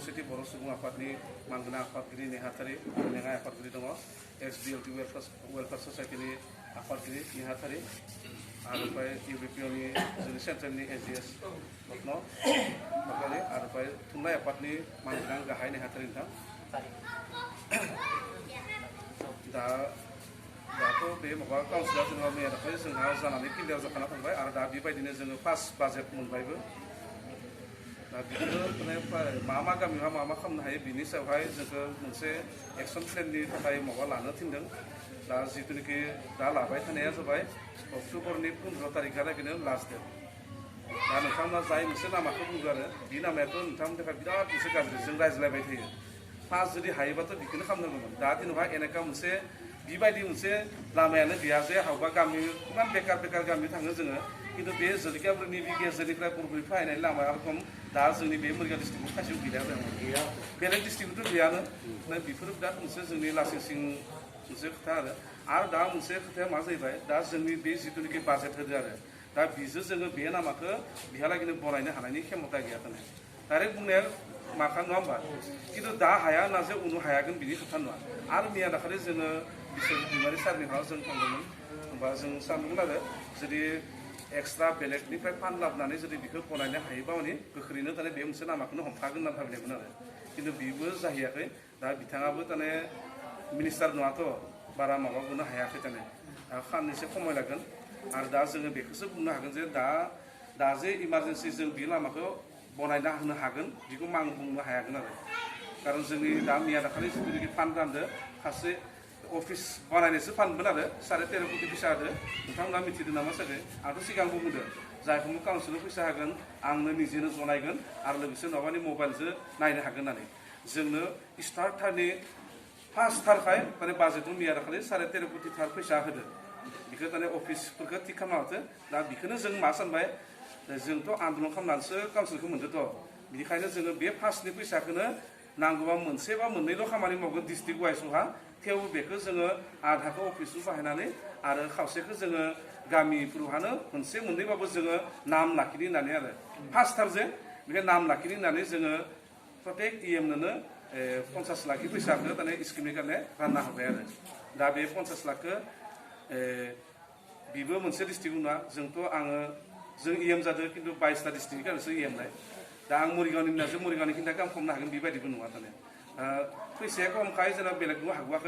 खौसेथि बर' सुबुं आफादनि मानगोनां आफादगिरि नेहाथारि लेङाइ आफादगिरि दङ SDLT वेलफेयार ससाइटिनि आफादगिरि नेहाथारि आरो ओमफ्राय UBPOनि जोंनि सेन्ट्रेलनि AGS रत्न बकालि आरो ओमफ्राय थुनलाइ आफादनि मानगोनां गाहाय नेहाथारि नोंथां दाथ' बे माबा काउन्सिला जोंहा मैया दाखालि जोंहा जानानै फिल्डआव जाखाना थांबाय आरो दा बेबायदिनो जोङो फार्स्ट बाजेट मोनबायबो दा बेखौनो मा गामियाव मा खालामनो हायो बिनि सायावहाय जोंखौ मोनसे एक्सन प्लेननि थाखाय माबा लानो थिनदों दा जिथुनिखि दा लाबाय थानाया जाबाय अक्ट'बरनि 15 तारिखहालागैनो लास्ट डेट दा नोंथांमोना जाय मोनसे लामाखौ बुंदों आरो बे लामायाथ' नोंथांमोननि थाखाय बिराद मोनसे गाज्रि जों रायज्लायबाय थायो फार्स्ट जुदि हायोबाथ' बेखौनो खालामनांगौमोन दा दिनावहाय एनेका मोनसे बेबायदि मोनसे लामायानो गैया जे हावबा गामि इमान बेकार गामि थाङो जोङो खिन्थु बे जलिकापुरनि बे गेजेरनिफ्राय बरगुरि फैनाय लामाया रखम दा जोंनि बे मरिगाव डिस्ट्रिक्टआव खाथियाव गैया बेलेग डिस्ट्रिक्टआवथ' गैयानो बेफोर बिराद मोनसे जोंनि लासिं सिं मोनसे खोथा आरो दा मोनसे खोथाया मा जाहैबाय दा जोंनि बे जिथुनिखि बाजेट होदो आरो दा बिजों जोङो बे लामाखौ बिहालागैनो बनायनो हानायनि खेमता गैया थानाय डाइरेक्ट बुंनाया माखा नङा होमबा खिन्थु दा हाया होनना जे उनाव हायागोन बिनि खोथा नङा आरो मैया दाखालि जोङो बिश्वजित दैमारि सारनि हायाव जों थांदोंमोन होमबा जों सानदोंमोन आरो जुदि एक्सट्रा बेलेगनिफ्राय फान्ड लाबोनानै जुदि बेखौ बनायनो हायोबा माने गोख्रैनो ताने बे मोनसे लामाखौनो हमथागोन होनना भाबिनायमोन आरो खिन्थु बेबो जाहैयाखै दा बिथाङाबो ताने मिनिस्टार नङाथ' बारा माबाबोनो हायाखै ताने खाननैसो खमाय लागोन आरो दा जोङो बेखौसो बुंनो हागोन जे दा जे इमारजेन्सि जों बे लामाखौ बनायना होनो हागोन बेखौ आं बुंनो हायागोन आरो कारन जोंनि दा मैया दाखालि जिथुनिखि फान्ड रानदो सासे अफिस बानायनोसो फानगोन आरो 13.5 कोटि फैसा होदो नोंथांमोना मिथिदों नामा सागे आंथ' सिगांबो बुंदों जायखौ काउन्सिलाव फैसा होगोन आंनो निजेनो जनायगोन आरो लोगोसे नङाबानि मबाइलजों नायनो हागोन होननानै जोंनो स्टार्टारनि फार्स्ट थारखाय माने बाजेटआव मैया दाखालि 13.5 कोटि थार फैसा होदो बेखौ ताने अफिसफोरखौ थिग खालामना होदो दा बेखौनो जों मा सानबाय जोंथ' आन्दलन खालामनानैसो काउन्सिलखौ मोनदोंथ' बेनिखायनो जोङो बे फार्स्टनि फैसाखौनो नांगौबा मोनसे बा मोननैल' खामानि मावगोन डिस्ट्रिक्ट वाइजआवहा थेवबो बेखौ जोङो आधाखौ अफिसाव बाहायनानै आरो खावसेखौ जोङो गामिफोरावहानो मोनसे मोननैबाबो जोङो नाम लाखिनो होननानै आरो फार्स्टथार जे बे नाम लाखिनो होननानै जोङो प्रत्येक EMनोनो 50 लाखनि फैसाखौ ताने स्किमनि कारणे रानना होबाय आरो दा बे 50 लाखखौ बेबो मोनसे डिस्ट्रिक्ट नङा जोंथ' आङो जों EM जादों खिन्थु 22टा डिस्ट्रिक्टनि कारनेसो EMलाय दा आं मरिगावनि होननासो मरिगावनि खिन्था काम खालामनो हागोन बेबायदिबो नङा ताने फैसाया खमखाय जोंना बेलेगबो हागोआखै